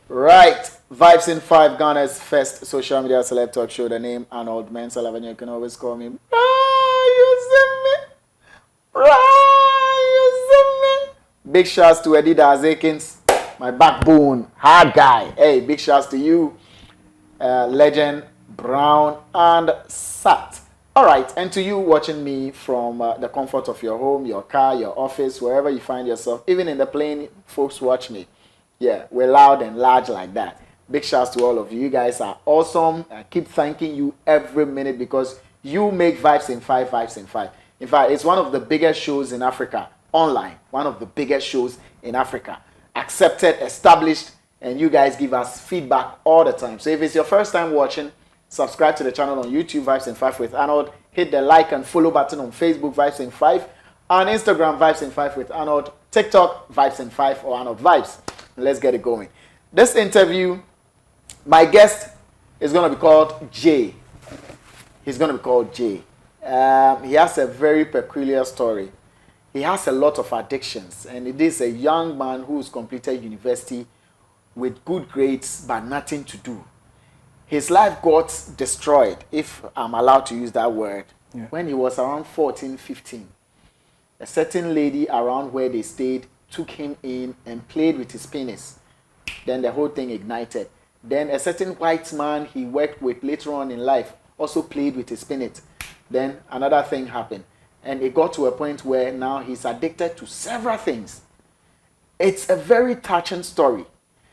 Right. Vibes in 5, Ghana's first social media celeb talk show. The name Arnold, man. Elavanyo, you can always call me. You see me? You see me? Big shouts to Edida Azekins, my backbone, hard guy. Hey, big shouts to you, Legend, Brown, and Sat. All right, and to you watching me from the comfort of your home, your car, your office, wherever you find yourself, even in the plane, folks watch me. Yeah, we're loud and large like that. Big shouts to all of you. You guys are awesome. I keep thanking you every minute because you make Vibes in 5, Vibes in 5. In fact, it's one of the biggest shows in Africa, online. One of the biggest shows in Africa. Accepted, established, and you guys give us feedback all the time. So if it's your first time watching, subscribe to the channel on YouTube, Vibes in 5 with Arnold. Hit the like and follow button on Facebook, Vibes in 5. On Instagram, Vibes in 5 with Arnold. TikTok, Vibes in 5 or Arnold Vibes. Let's get it going. This interview, my guest is going to be called Jay. He's going to be called Jay. He has a very peculiar story. He has a lot of addictions, and it is a young man who's completed university with good grades but nothing to do. His life got destroyed, if I'm allowed to use that word, when he was around 14, 15. A certain lady around where they stayed took him in and played with his penis. Then the whole thing ignited. Then a certain white man he worked with later on in life also played with his penis. Then another thing happened. And it got to a point where now he's addicted to several things. It's a very touching story.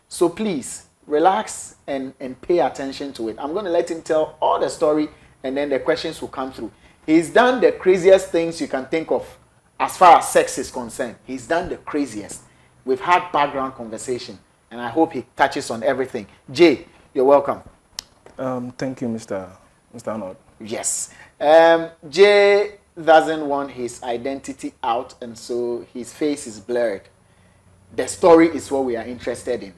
So please, relax and pay attention to it. I'm going to let him tell all the story and then the questions will come through. He's done the craziest things you can think of as far as sex is concerned. He's done the craziest. We've had background conversation and I hope he touches on everything. Jay, you're welcome. Thank you, Mr. Arnold. Yes. Jay doesn't want his identity out and so his face is blurred. The story is what we are interested in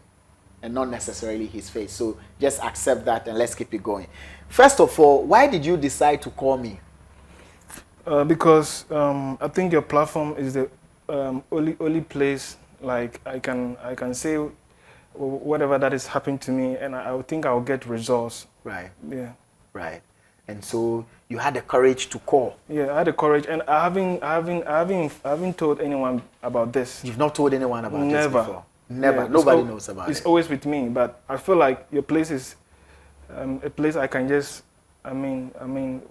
and not necessarily his face. So just accept that and let's keep it going. First of all, why did you decide to call me? Because I think your platform is the only place like I can say whatever that is happening to me, and I think I'll get results. Right. Yeah. Right. And so you had the courage to call. Yeah, I had the courage, and I haven't told anyone about this. You've not told anyone about this before. Never. Yeah, Nobody knows about it. It's always with me, but I feel like your place is a place I can just,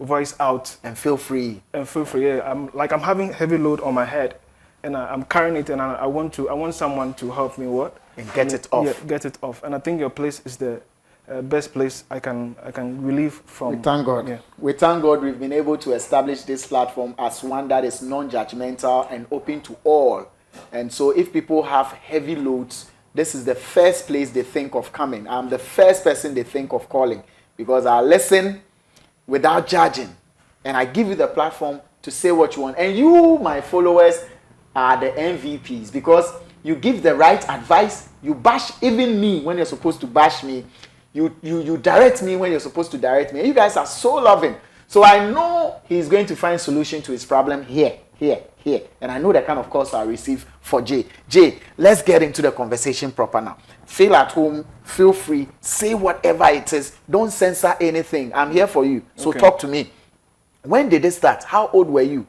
voice out and feel free. And feel free. Yeah, I'm having heavy load on my head, and I'm carrying it, and I want someone to help me and get it off. Yeah, get it off. And I think your place is the best place I can relieve from. We thank God. Yeah. We thank God we've been able to establish this platform as one that is non-judgmental and open to all. And so if people have heavy loads, this is the first place they think of coming. I'm the first person they think of calling because I listen without judging. And I give you the platform to say what you want. And you, my followers, are the MVPs because you give the right advice. You bash even me when you're supposed to bash me. You direct me when you're supposed to direct me. And you guys are so loving. So I know he's going to find solution to his problem here. And I know the kind of calls I'll receive for Jay. Jay, let's get into the conversation proper now. Feel at home, feel free, say whatever it is. Don't censor anything. I'm here for you. So Talk to me. When did it start? How old were you?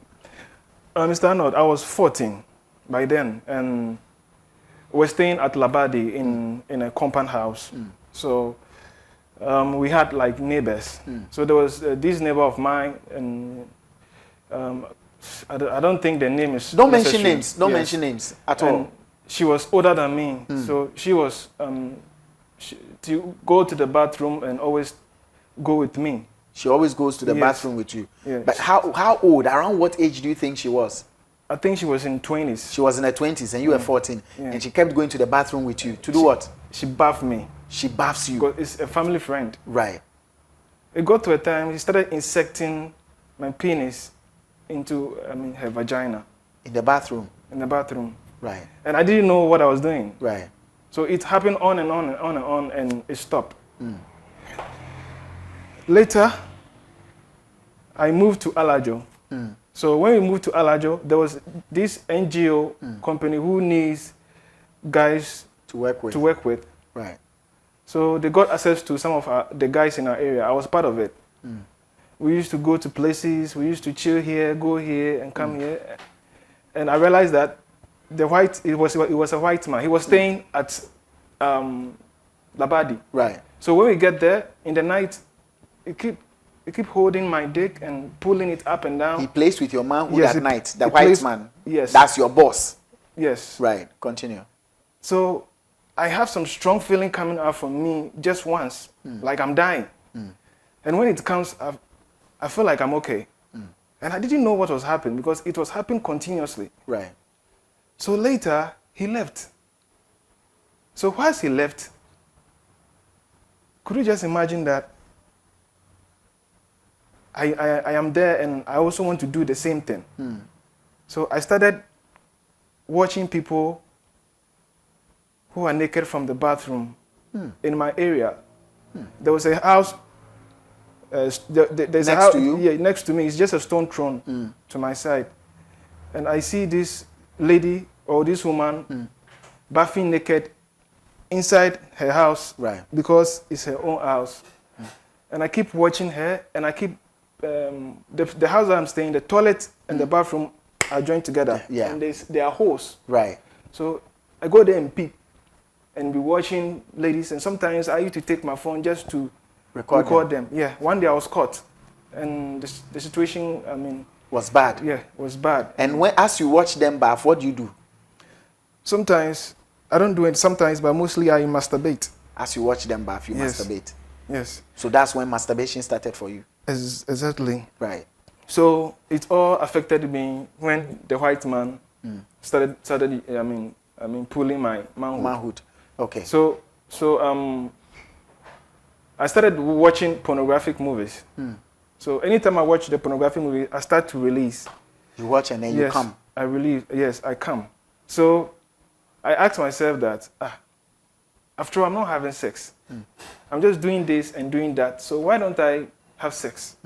Mr. Arnold, I was 14 by then. And we're staying at Labadi in a compound house. So we had like neighbors. So there was this neighbor of mine, and I don't think the name is. Don't mention names. Don't mention names at all. She was older than me, so she was to go to the bathroom and always go with me. She always goes to the bathroom with you. Yes. But how old? Around what age do you think she was? I think she was in 20s. She was in her 20s and you were 14. Yeah. And she kept going to the bathroom with you. To do what? She bathed me. She baths you. Because it's a family friend. Right. It got to a time, she started insecting my penis into her vagina. In the bathroom? In the bathroom. Right. And I didn't know what I was doing. Right. So it happened on and on and on and on, and it stopped. Later, I moved to Alajo. So when we moved to Alajo, there was this NGO company who needs guys to work with. Right. So they got access to some of the guys in our area. I was part of it. We used to go to places. We used to chill here, go here, and come here. And I realized that it was a white man. He was staying at Labadi. Right. So when we get there in the night, he keep holding my dick and pulling it up and down. He plays with your manhood Yes, at night. The he white plays- man. Yes. That's your boss. Yes. Right. Continue. So I have some strong feeling coming out from me just once, like I'm dying. And when it comes, I feel like I'm okay. And I didn't know what was happening because it was happening continuously. Right. So later, he left. So whilst he left, could you just imagine that I am there and I also want to do the same thing? So I started watching people who are naked from the bathroom in my area. There was a house. There's Next a house, to you? Yeah, next to me. It's just a stone thrown to my side. And I see this lady or this woman bathing naked inside her house Right. because it's her own house. And I keep watching her, and I keep the house that I'm staying, the toilet and the bathroom are joined together. Yeah. And there are holes. Right. So I go there and peep and be watching ladies. And sometimes I used to take my phone just to record them. Yeah. One day I was caught, and the situation, I mean, Was bad. yeah, was bad. And as you watch them bath, what do you do? Sometimes I don't do it. Sometimes, but mostly I masturbate. As you watch them bath, you Yes. masturbate. Yes. So that's when masturbation started for you. Exactly. Right. So it all affected me when the white man started. I mean, pulling my manhood. Manhood. Okay. So I started watching pornographic movies. So anytime I watch the pornographic movie, I start to release. You watch and then you Yes, come. I release. Yes, I come. So I asked myself that, after all, I'm not having sex. I'm just doing this and doing that. So why don't I have sex?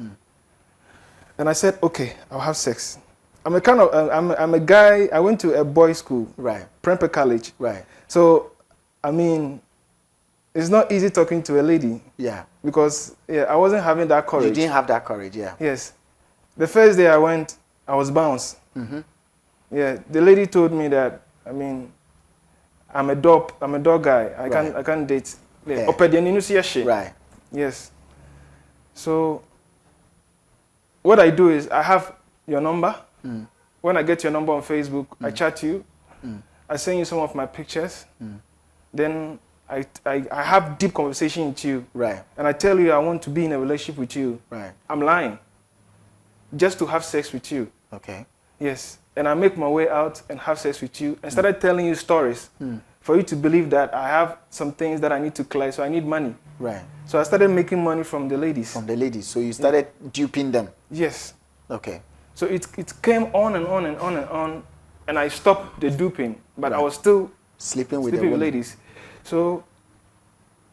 And I said, okay, I'll have sex. I'm a guy. I went to a boys' school, Right. Prempeh College. Right. So, I mean, it's not easy talking to a lady Yeah. because I wasn't having that courage. You didn't have that courage, yeah. Yes. The first day I went, I was bounced. Yeah. The lady told me that, I mean, I'm a dog guy. I can't date. Yeah. Right. Yes. So what I do is I have your number. When I get your number on Facebook, I chat you. I send you some of my pictures. Then I have deep conversation with you. Right. And I tell you I want to be in a relationship with you. Right. I'm lying. Just to have sex with you. Okay. Yes. And I make my way out and have sex with you and started telling you stories for you to believe that I have some things that I need to clear, so I need money. Right. So I started making money from the ladies. From the ladies. So you started duping them. Yes. Okay. So it came on and on and on and on, and I stopped the duping, but I was still Sleeping with sleeping the with women. ladies. So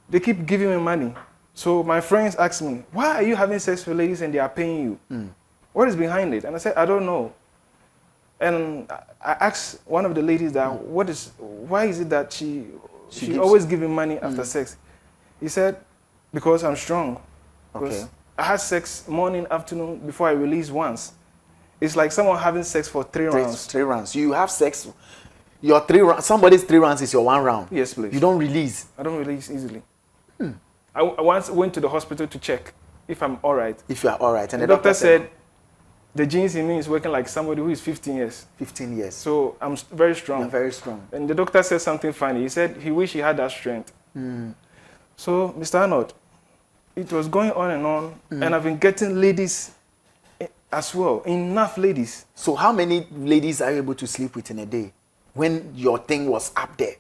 they keep giving me money. So my friends ask me, why are you having sex with ladies and they are paying you? What is behind it? And I said, I don't know. And I asked one of the ladies that, why is it that she always giving money after sex? He said, because I'm strong. Because Okay. I had sex morning, afternoon before I release once. It's like someone having sex for three rounds. 3 rounds. You have sex. Your 3 rounds. Somebody's 3 rounds is your 1 round. Yes, please. You don't release. I don't release easily. I once went to the hospital to check if I'm all right. If you are all right. And The doctor said, the genes in me is working like somebody who is 15 years. 15 years. So I'm very strong. You're very strong. And the doctor said something funny. He said he wished he had that strength. So, Mr. Arnold, it was going on and on, and I've been getting ladies as well, enough ladies. So how many ladies are you able to sleep with in a day when your thing was up there?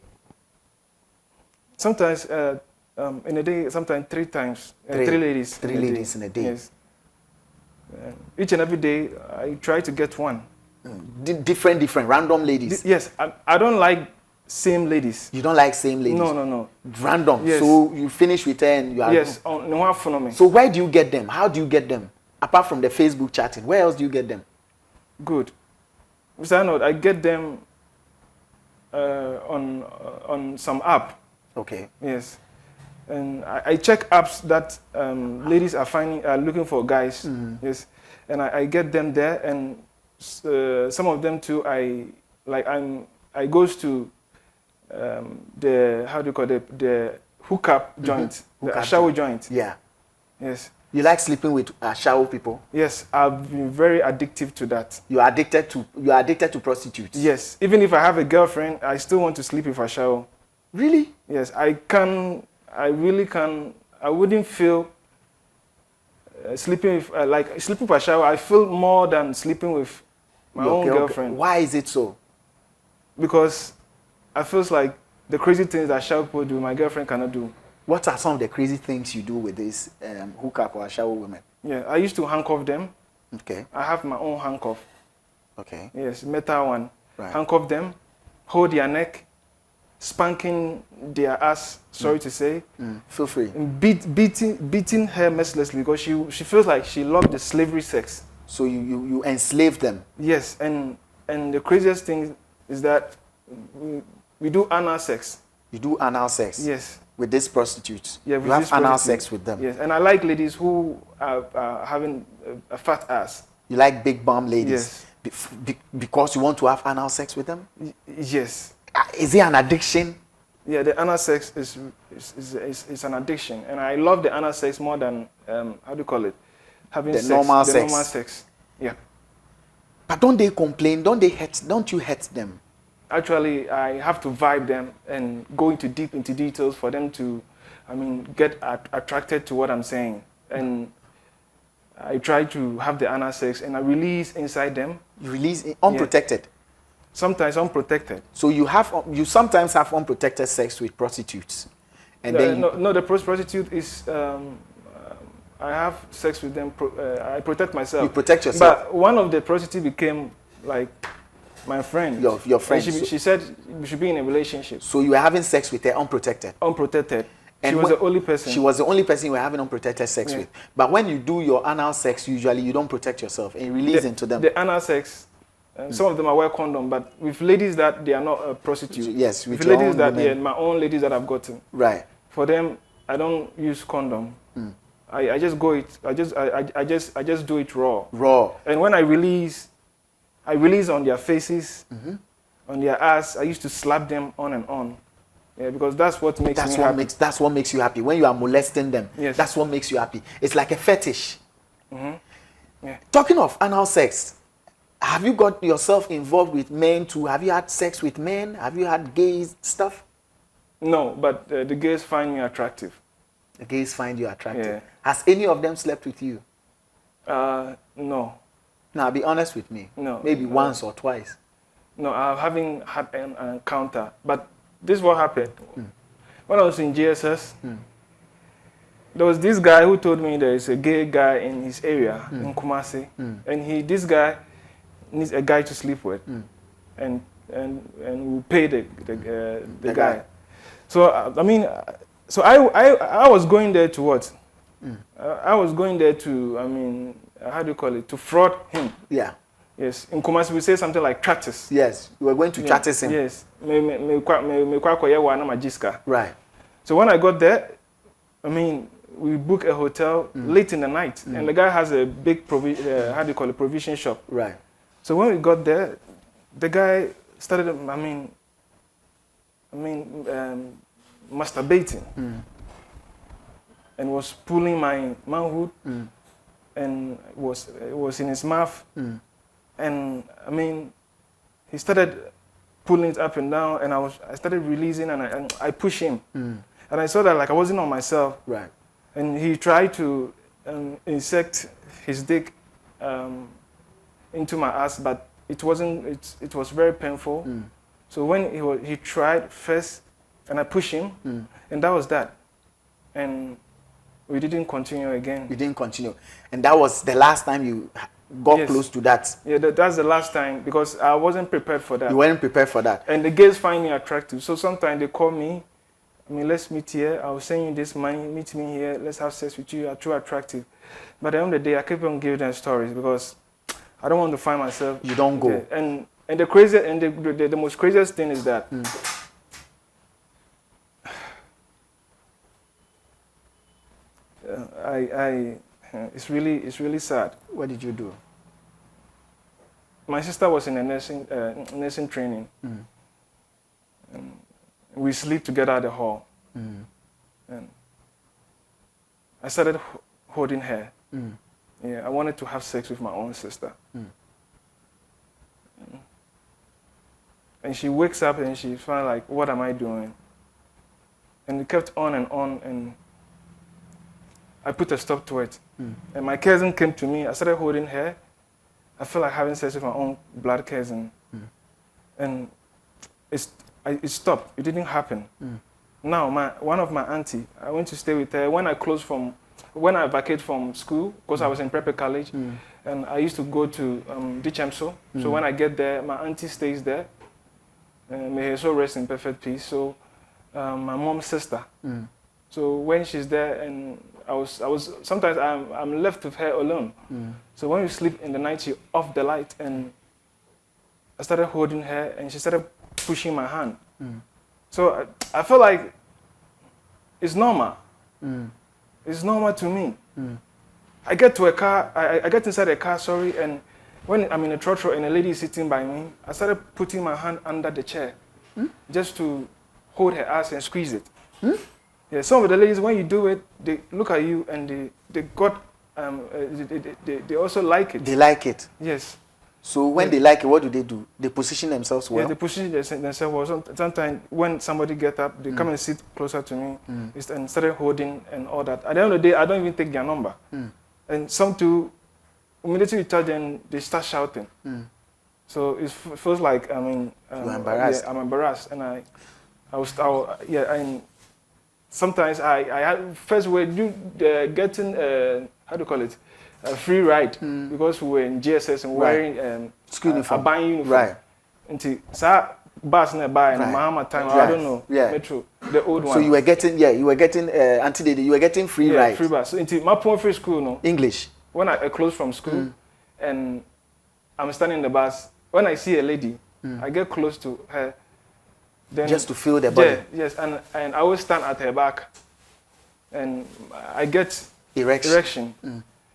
Sometimes in a day, sometimes 3 times, 3 ladies. 3 ladies in a day. Yes. Each and every day, I try to get one. Different, random ladies. Yes, I don't like same ladies. You don't like same ladies? No. Random. Yes. So you finish with her and you are... Yes, on one phenomenon. So where do you get them? How do you get them? Apart from the Facebook chatting, where else do you get them? Good. Mr. Arnold, I get them on some app. Okay. Yes. And I check apps that ladies are looking for guys. Yes, and I get them there, and some of them too. I goes to the, how do you call it, the hookup joint, the shower joint. Yeah. Yes. You like sleeping with shower people? Yes, I've been very addictive to that. You are addicted to prostitutes? Yes. Even if I have a girlfriend, I still want to sleep with a shower. Really? Yes, I really can. I wouldn't feel sleeping with, like sleeping with a shower. I feel more than sleeping with my own girlfriend. Okay. Why is it so? Because I feel like the crazy things that shower people do, my girlfriend cannot do. What are some of the crazy things you do with these hookup or shower women? Yeah, I used to handcuff them. Okay. I have my own handcuff. Okay. Yes, metal one. Right. Handcuff them, hold their neck, spanking their ass, sorry to say. Feel free. And beating her mercilessly because she feels like she loved the slavery sex. So you enslave them? Yes, and the craziest thing is that we do anal sex. You do anal sex? Yes. With these prostitutes? Yeah, you have anal sex with them? Yes, and I like ladies who are having a fat ass. You like big bum ladies? Yes. Because you want to have anal sex with them? Yes. Is it an addiction? Yeah, the anal sex is an addiction, and I love the anal sex more than how do you call it? Having the sex, normal the sex. normal sex. Yeah. But don't they complain? Don't you hurt them? Actually, I have to vibe them and go deep into details for them to, get attracted to what I'm saying. And I try to have the anal sex, and I release inside them. You release unprotected? Yeah. Sometimes unprotected. So you sometimes have unprotected sex with prostitutes? And then no, the prostitute is, I have sex with them, I protect myself. You protect yourself? But one of the prostitutes became like my friend. Your friend. She said we should be in a relationship. So you were having sex with her unprotected? Unprotected. And she was the only person. She was the only person you were having unprotected sex with. But when you do your anal sex, usually you don't protect yourself and release into them. The anal sex, some of them are wear condom, but with ladies that they are not prostitutes. Yes, with ladies that my own ladies that I've gotten. Right. For them, I don't use condom. I just go it. I just do it raw. Raw. And when I release on their faces, on their ass. I used to slap them on and on. Yeah, because that's what makes me happy. That's what makes you happy. When you are molesting them, yes. That's what makes you happy. It's like a fetish. Yeah. Talking of anal sex, have you got yourself involved with men too? Have you had sex with men? Have you had gay stuff? No, but the gays find me attractive. The gays find you attractive? Yeah. Has any of them slept with you? No. Now, be honest with me. No. Maybe once or twice. No, I haven't had an encounter. But this is what happened. When I was in GSS, there was this guy who told me there is a gay guy in his area, in Kumasi. And this guy needs a guy to sleep with. And we'll pay the guy. So, I was going there to what? I was going there to, how do you call it? To fraud him. Yeah. Yes. In Kumasi, we say something like practice. Yes. You were going to practice him. Yes. Right. So when I got there, we booked a hotel late in the night. And the guy has a big, provision shop. Right. So when we got there, the guy started, masturbating. And was pulling my manhood. And it was in his mouth. And he started pulling it up and down, and I started releasing, and I pushed him. And I saw that like I wasn't on myself. Right. And he tried to insect his dick into my ass, but it wasn't. It was very painful. So when he tried first, and I pushed him, and that was that. And we didn't continue again. You didn't continue, and that was the last time you got close to that. Yeah, that's the last time, because I wasn't prepared for that. You weren't prepared for that. And the gays find me attractive. So sometimes they call me, let's meet here. I'll send you this money, meet me here, let's have sex with you. You're too attractive. But at the end of the day, I keep on giving them stories because I don't want to find myself. You don't go. And the crazy and the most craziest thing is that It's really sad. What did you do? My sister was in a nursing training. And we sleep together at the hall. And I started holding her. Yeah, I wanted to have sex with my own sister. And she wakes up and she felt like, what am I doing? And it kept on, and I put a stop to it. And my cousin came to me. I started holding her. I felt like having sex with my own blood cousin. And it stopped. It didn't happen. Now, one of my auntie, I went to stay with her. When I vacated from school, because I was in prep college, and I used to go to Dichemso. So when I get there, my auntie stays there. May her soul rest in perfect peace. So my mom's sister. So when she's there, and I was sometimes I'm left with her alone. So when we sleep in the night, she off the light, and I started holding her, and she started pushing my hand. So I felt like it's normal. It's normal to me. I get to a car, I get inside a car, and when I'm in a trotro and a lady is sitting by me, I started putting my hand under the chair just to hold her ass and squeeze it. Yeah, some of the ladies, when you do it, they look at you and they also like it. They like it? Yes. So when they like it, what do? They position themselves well? Yeah, they position themselves well. Sometimes when somebody gets up, they come and sit closer to me and started holding and all that. At the end of the day, I don't even take their number. And some too, immediately you tell them, they start shouting. So it feels like, you're embarrassed. Yeah, I'm embarrassed. And and sometimes I had, first we were getting, how do you call it? A free ride because we were in GSS and wearing school uniform. A buying uniform. Right. Until bus nearby and Mahama time, I don't know. Yeah. Metro, the old one. So you were getting, you were getting free ride. Free bus. So until my point free school, no. English. When I close from school and I'm standing in the bus, when I see a lady, I get close to her. Then just to feel the body. Yeah, yes, and I always stand at her back, and I get erection.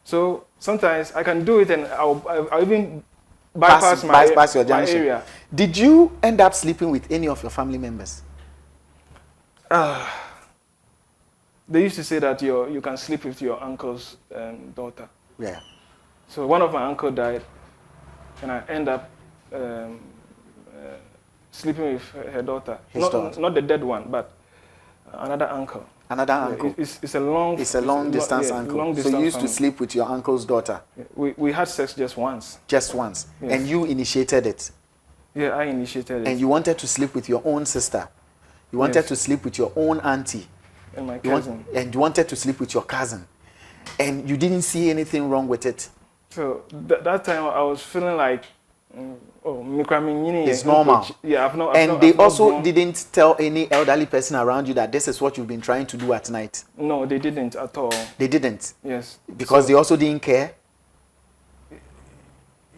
So sometimes I can do it, and I'll even bypass your junction. Area. Did you end up sleeping with any of your family members? They used to say that you can sleep with your uncle's daughter. Yeah. So one of my uncle died, and I end up sleeping with her daughter. Not the dead one, but another uncle. Another uncle. It's a long distance uncle. Long distance so you used family. to sleep with your uncle's daughter. We had sex just once. Just once, yes. And you initiated it. Yeah, I initiated it. And you wanted to sleep with your own sister. You wanted to sleep with your own auntie. And my cousin. And you wanted to sleep with your cousin. And you didn't see anything wrong with it. So that time I was feeling like, it's normal. Yeah, And they also didn't tell any elderly person around you that this is what you've been trying to do at night. No, they didn't at all. They didn't? Yes. Because they also didn't care?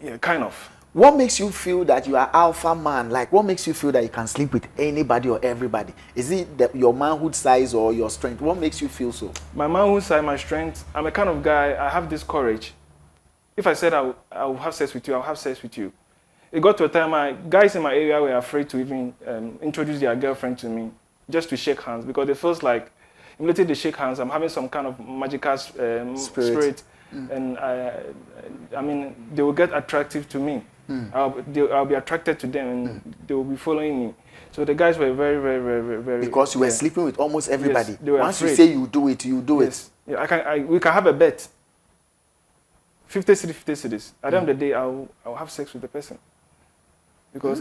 Yeah, kind of. What makes you feel that you are alpha man? Like, what makes you feel that you can sleep with anybody or everybody? Is it your manhood size or your strength? What makes you feel so? My manhood size, my strength. I'm a kind of guy, I have this courage. If I said I will have sex with you, I'll have sex with you. It got to a time, guys in my area were afraid to even introduce their girlfriend to me, just to shake hands, because it feels like, immediately they shake hands, I'm having some kind of magical spirit. And I mean, they will get attractive to me. I'll be attracted to them, and they will be following me. So the guys were very, very, very, very. Because you were sleeping with almost everybody. Yes, they were Once afraid. you say you do it, you do it. Yeah, we can have a bet. 50 cities. At the end of the day, I'll have sex with the person. Because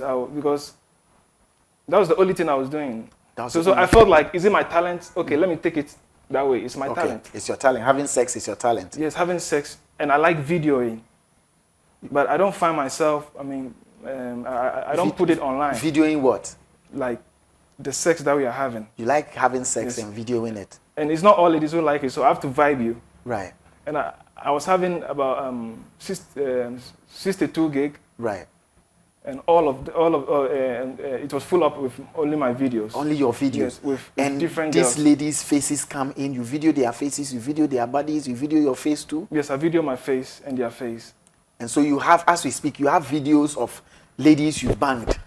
that was the only thing I was doing. So I felt like, is it my talent? Okay, let me take it that way. It's my talent. It's your talent. Having sex is your talent. Yes, having sex, and I like videoing. But I don't find myself, I mean, I don't put it online. Videoing what? Like the sex that we are having. You like having sex and videoing it? And it's not all ladies who like it, so I have to vibe you. Right. And I was having about 62 gig. Right. and it was full up with only my videos. Only your videos. Yes, with and different these girls. ladies' faces come in. You video their faces. You video their bodies. You video your face too. Yes, I video my face and their face. And so you have, as we speak, you have videos of ladies you banged.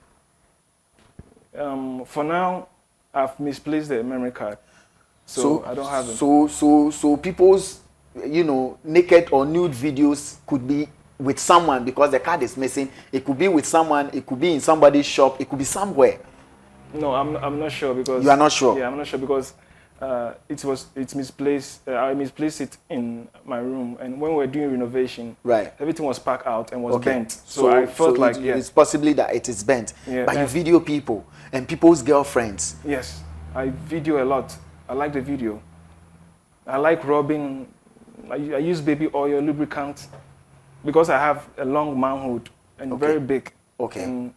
For now, I've misplaced the memory card, so I don't have it. So people's, naked or nude videos could be with someone because the card is missing. It could be with someone. It could be in somebody's shop. It could be somewhere. No, I'm not sure because you are not sure. Yeah, I'm not sure because it's misplaced. I misplaced it in my room, and when we were doing renovation, right, everything was packed out and was bent. So I felt like it's possibly that it is bent. Yeah, but you video people and people's girlfriends. Yes, I video a lot. I like the video. I like rubbing. I use baby oil lubricant because I have a long manhood and very big. Okay. And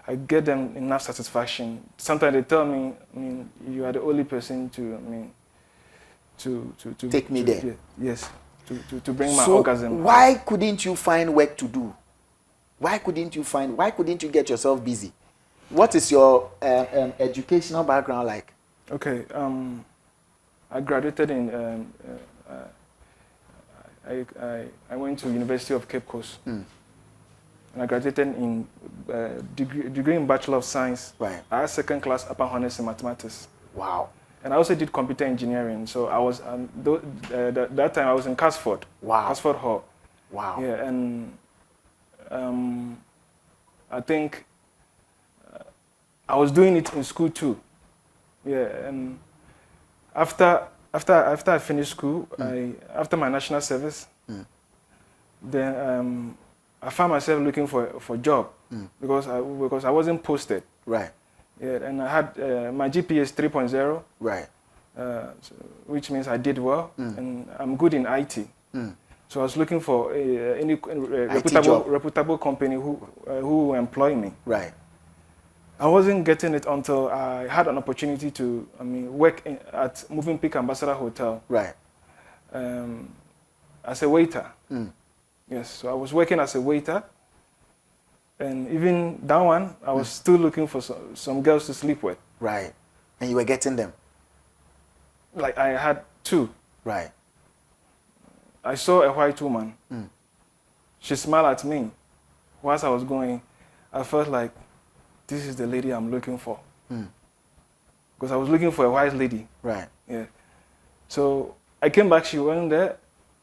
I get them enough satisfaction. Sometimes they tell me, you are the only person to take me there. Yes, to bring my orgasm. Why couldn't you find work to do? Why couldn't you get yourself busy? What is your educational background like? Okay, I graduated in. I went to University of Cape Coast. And I graduated in degree in Bachelor of Science. Right. I had second class upper honors in mathematics. Wow. And I also did computer engineering. So I was that time I was in Casford. Wow. Casford Hall. Wow. Yeah, and I think I was doing it in school too. Yeah, and after I finished school, after my national service, then I found myself looking for a job because I wasn't posted. Right. Yeah, and I had my GPA is 3.0. Right. Which means I did well, and I'm good in IT. So I was looking for any reputable company who will employ me. Right. I wasn't getting it until I had an opportunity to work at Movenpick Ambassador Hotel. Right. As a waiter. Yes, so I was working as a waiter, and even that one, I was still looking for some girls to sleep with. Right. And you were getting them? Like I had two. Right. I saw a white woman. She smiled at me. Whilst I was going, I felt like this is the lady I'm looking for. Because I was looking for a white lady. Right. Yeah. So I came back, she went there.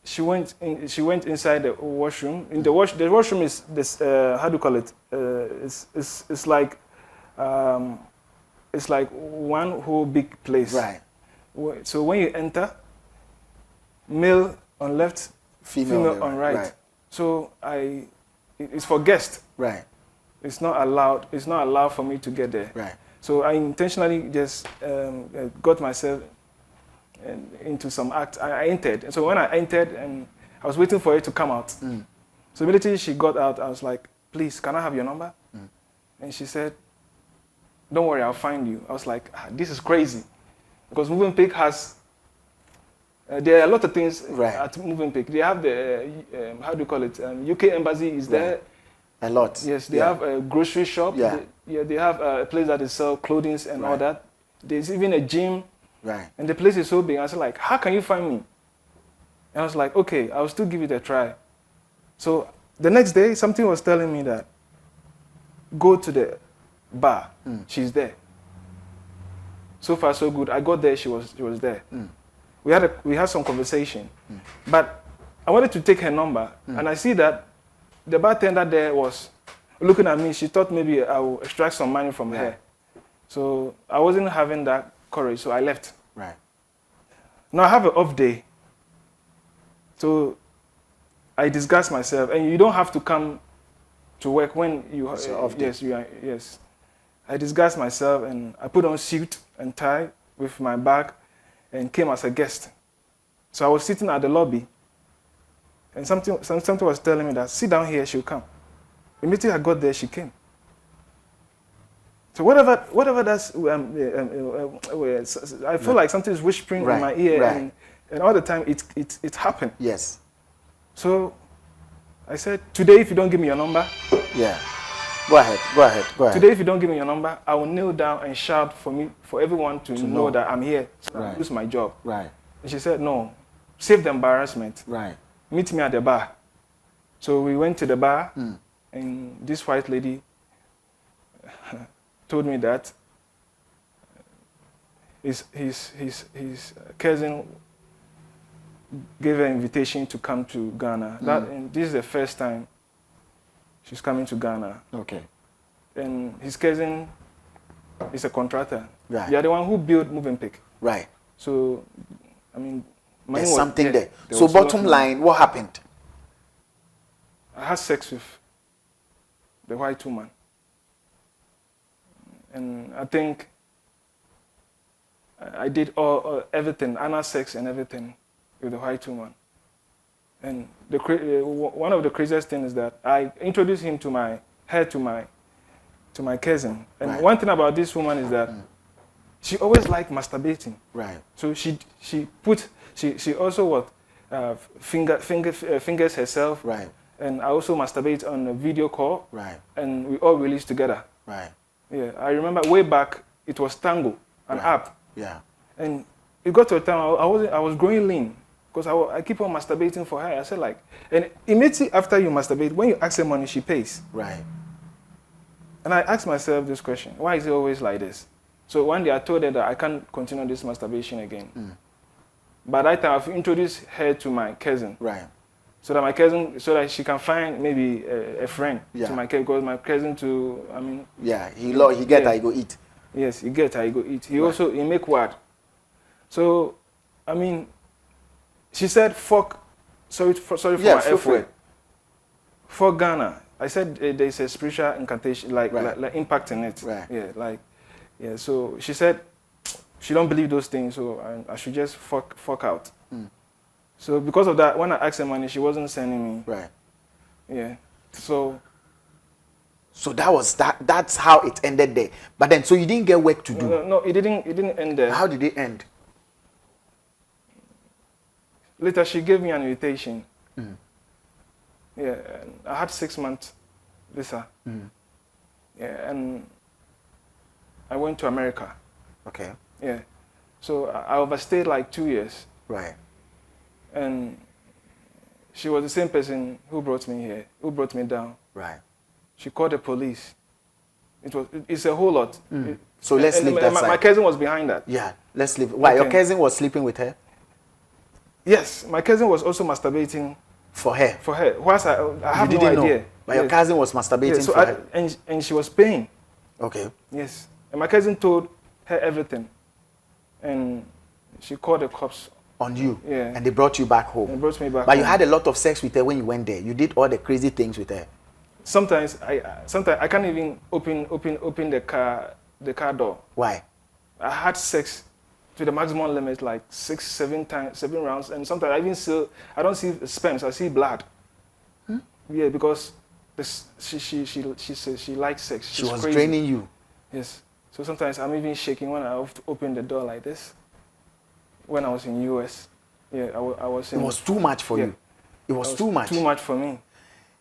She went inside the washroom. In the washroom is this how do you call it? It's like one whole big place. Right. So when you enter, male on left, female on right. Right. So it's for guests. Right. It's not allowed for me to get there. Right. So I intentionally just got myself into some act. I entered. And so when I entered, and I was waiting for her to come out. So immediately she got out, I was like, please, can I have your number? And she said, don't worry, I'll find you. I was like, this is crazy. Because Movenpick has, there are a lot of things at Movenpick. They have the, how do you call it? UK Embassy is there. A lot. Yes, they have a grocery shop. Yeah. They have a place that they sell clothing and all that. There's even a gym. Right. And the place is so big. I was like, how can you find me? And I was like, okay, I'll still give it a try. So the next day, something was telling me that go to the bar. She's there. So far, so good. I got there, she was there. We had some conversation. But I wanted to take her number, and I see that the bartender there was looking at me. She thought maybe I would extract some money from her. So I wasn't having that courage, so I left. Right. Now I have an off day. So I disgust myself, and you don't have to come to work when you have off day. Yes. I disgust myself, and I put on suit and tie with my bag and came as a guest. So I was sitting at the lobby, and something was telling me that sit down here, she'll come. Immediately I got there, she came. So whatever that's, I feel like something is whispering in my ear, and all the time it happened. Yes. So I said, today if you don't give me your number, Go ahead. Go ahead. Go ahead. Today, if you don't give me your number, I will kneel down and shout for everyone to know that I'm here, so that I lose my job. Right. And she said, no, save the embarrassment. Right. Meet me at the bar. So we went to the bar, and this white lady told me that his cousin gave her an invitation to come to Ghana. And this is the first time she's coming to Ghana. Okay. And his cousin is a contractor. Right. They are the one who built Moving Pick. Right. So, I mean, there's something there. So bottom line, what happened? I had sex with the white woman. And I think I did everything, anal sex and everything with the white woman. And one of the craziest things is that I introduced her to my cousin. And one thing about this woman is that she always liked masturbating. Right. So she also fingers herself. Right. And I also masturbate on a video call. Right. And we all release together. Right. Yeah. I remember way back it was Tango, an app. Yeah. And it got to a time I was growing lean because I keep on masturbating for her. I said like, and immediately after you masturbate, when you ask her money, she pays. Right. And I asked myself this question: why is it always like this? So one day I told her that I can't continue this masturbation again. By that time, I've introduced her to my cousin. Right. So that she can find maybe a friend to my cousin, because my cousin Yeah, he get I go eat. Yes, he get I go eat. He also make word. So, I mean, she said fuck. Sorry for my F word. For Ghana, I said there's a spiritual incantation, like impact in it. Right. Yeah. So she said she don't believe those things, so I should just fuck out. So because of that, when I asked her money, she wasn't sending me. Right. Yeah. So that's how it ended there. But then, so you didn't get work to do. No, it didn't end there. How did it end? Later, she gave me an invitation. Yeah, and I had 6 months visa. Yeah, and I went to America. Okay. Yeah. So I overstayed like 2 years. Right. And she was the same person who brought me here, who brought me down. Right. She called the police. It's a whole lot. So let's leave that side. My cousin was behind that. Yeah, let's leave. Why, your cousin was sleeping with her? Yes, my cousin was also masturbating. For her? For her. Whilst I have no idea. Know, but your cousin was masturbating for her? And she was paying. Okay. Yes. And my cousin told her everything. And she called the cops. On you? Yeah. And they brought you back home? They brought me back But home. you had a lot of sex with her when you went there. You did all the crazy things with her. Sometimes I can't even open the car door. Why? I had sex to the maximum limit, like 7 rounds, and sometimes I don't see sperms, I see blood. Yeah, because she says she likes sex. She was draining you. Yes. So sometimes I'm even shaking when I have to open the door like this. When I was in US, yeah, I was. It was too much for you. It was too much. Too much for me.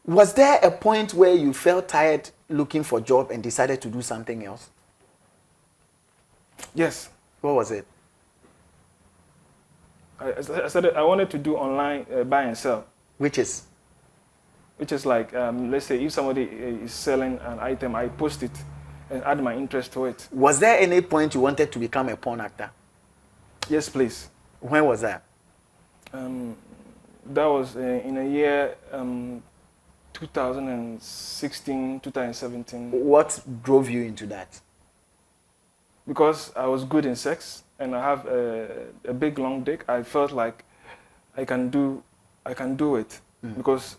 Was there a point where you felt tired looking for a job and decided to do something else? Yes. What was it? I wanted to do online buy and sell. Which is like, let's say if somebody is selling an item, I post it and add my interest to it. Was there any point you wanted to become a porn actor? Yes, please. When was that? That was in a year 2016, 2017. What drove you into that? Because I was good in sex and I have a big long dick. I felt like I can do it. Because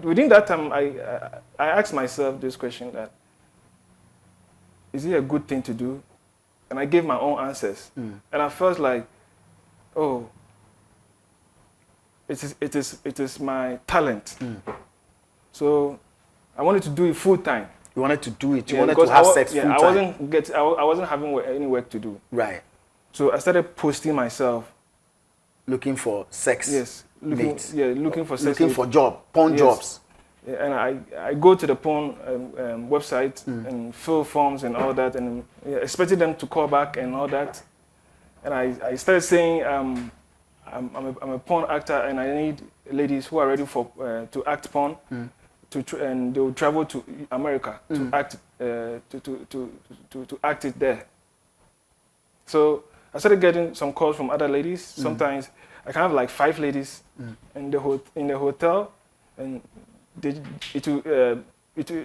within that time, I asked myself this question: that is it a good thing to do? And I gave my own answers. And I felt like, oh, it is my talent. So I wanted to do it full time. You wanted to do it. You wanted to have sex full time. I wasn't having any work to do. Right. So I started posting myself. Looking for sex. Yes. Looking for sex. Looking for job, porn jobs. And I go to the porn website and fill forms and all that, and expecting them to call back and all that. And I started saying, I'm a porn actor and I need ladies who are ready for to act porn, and they will travel to America to act to act it there. So I started getting some calls from other ladies. Sometimes I can have like 5 ladies in the hotel, and it will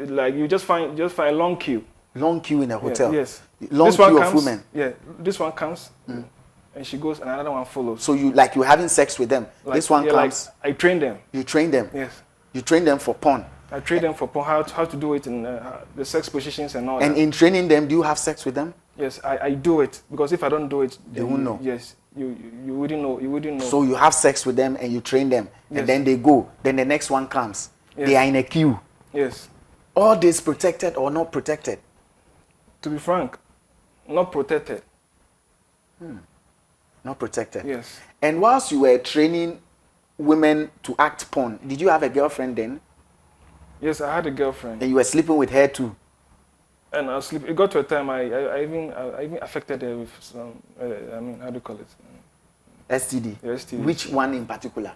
like you just find a long queue. Long queue in a hotel. Yeah, yes. Long queue of women. Yeah. This one comes, and she goes, and another one follows. So you're having sex with them. Like, this one comes. Like I train them. You train them. Yes. You train them for porn. I train them for porn, how to do it in the sex positions and all and that. in training them, do you have sex with them? Yes, I do it, because if I don't do it, they won't know. Yes, you wouldn't know. You wouldn't know. So you have sex with them and you train them, and then they go. Then the next one comes. Yes. They are in a queue. Yes. All this protected or not protected? To be frank, not protected. Not protected. Yes. And whilst you were training women to act porn, did you have a girlfriend then? Yes, I had a girlfriend. And you were sleeping with her too? And I was sleeping. It got to a time I even affected her with some, I mean, how do you call it? STD? Yeah, STD. Which one in particular?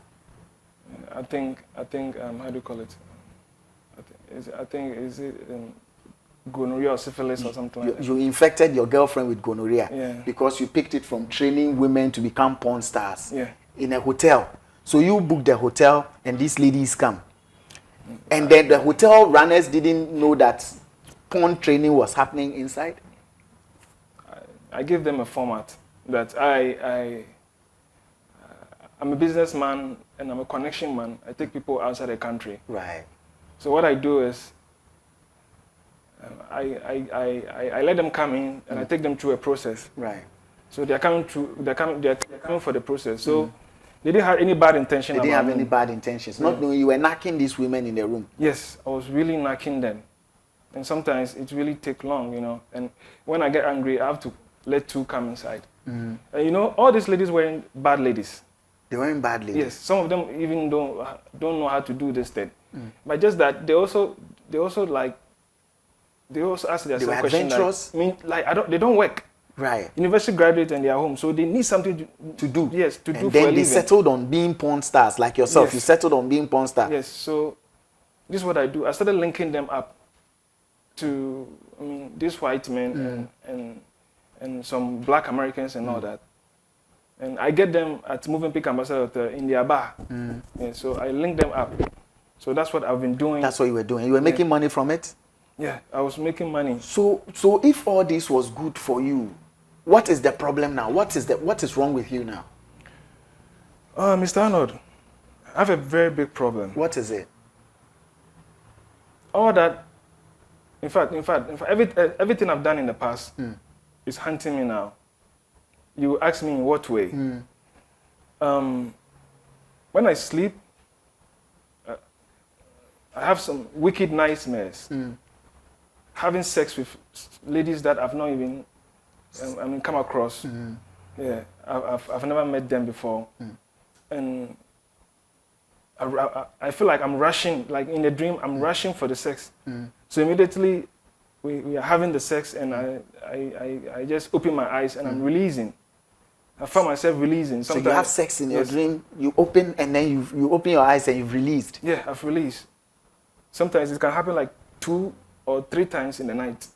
I think, how do you call it? I think is it gonorrhea or syphilis or something like that. You infected your girlfriend with gonorrhea, yeah, because you picked it from training women to become porn stars, yeah, in a hotel. So you booked the hotel and these ladies come. And then the hotel runners didn't know that porn training was happening inside? I gave them a format that I'm a businessman and I'm a connection man. I take people outside the country. Right. So what I do is I let them come in and I take them through a process. Right. So they're coming for the process. So they didn't have any bad intention. They didn't have any bad intentions. Not knowing you were knocking these women in the room. Yes, I was really knocking them. And sometimes it really takes long, you know. And when I get angry, I have to let 2 come inside. And you know, all these ladies weren't bad ladies. They weren't bad ladies. Yes, some of them even don't know how to do this thing. But just that they also ask themselves questions like, they don't work. Right. University graduate and they are home, so they need something to do. Yes, to do for a living. And then they settled on being porn stars, like yourself. Yes. You settled on being porn star. Yes. So this is what I do. I started linking them up to, these white men and some black Americans and all that. And I get them at Moving Peak Ambassador in their bar. Yeah, so I link them up. So that's what I've been doing. That's what you were doing. You were making money from it? Yeah, I was making money. So if all this was good for you, what is the problem now? What is wrong with you now? Mr. Arnold, I have a very big problem. What is it? All that, in fact, everything I've done in the past is hunting me now. You ask me in what way? When I sleep, I have some wicked nightmares. Having sex with ladies that I've not even come across. Yeah, I've never met them before. And I feel like I'm rushing, like in a dream, I'm rushing for the sex. So immediately we are having the sex and I just open my eyes and I'm releasing. I found myself releasing. Sometimes, so you have sex in your dream, you open and then you open your eyes and you've released. Yeah, I've released. Sometimes it can happen like 2 or 3 times in the night.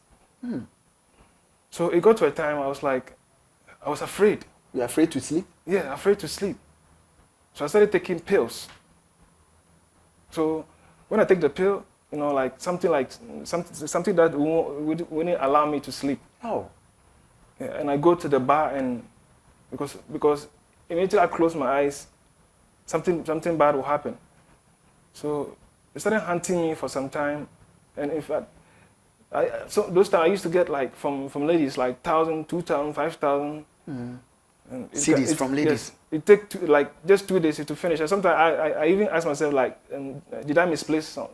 So it got to a time I was afraid. You're afraid to sleep? Yeah, afraid to sleep. So I started taking pills. So when I take the pill, you know, like something that wouldn't allow me to sleep. Oh. Yeah, and I go to the bar and because immediately I close my eyes, something bad will happen. So they started hunting me for some time, and in fact, so those times I used to get like from ladies like 1,000, 2,000, 5,000. CDs from ladies. Yes, it takes just 2 days to finish. And sometimes I even ask myself like, did I misplace some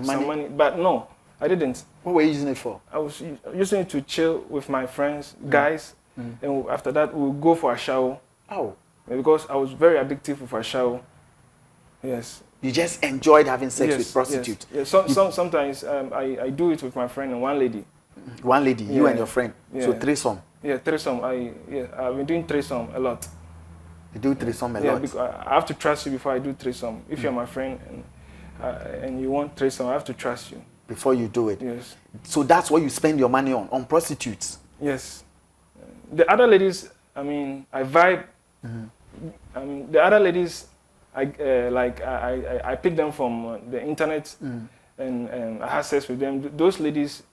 money? But no, I didn't. What were you using it for? I was using it to chill with my friends, guys, and after that we'll go for a shower. Oh. Because I was very addictive with a shower. Yes. You just enjoyed having sex with Yes, prostitutes. yes. Sometimes I do it with my friend and one lady. One lady, you and your friend. Yeah. So threesome. Yeah, threesome. I've been doing threesome a lot. You do threesome a Yeah, lot. because I have to trust you before I do threesome. If you're my friend and you want threesome, I have to trust you. Before you do it. Yes. So that's what you spend your money on prostitutes. Yes. The other ladies, I mean, I vibe. I mean, the other ladies, I pick them from the internet and I have sex with them. Those ladies,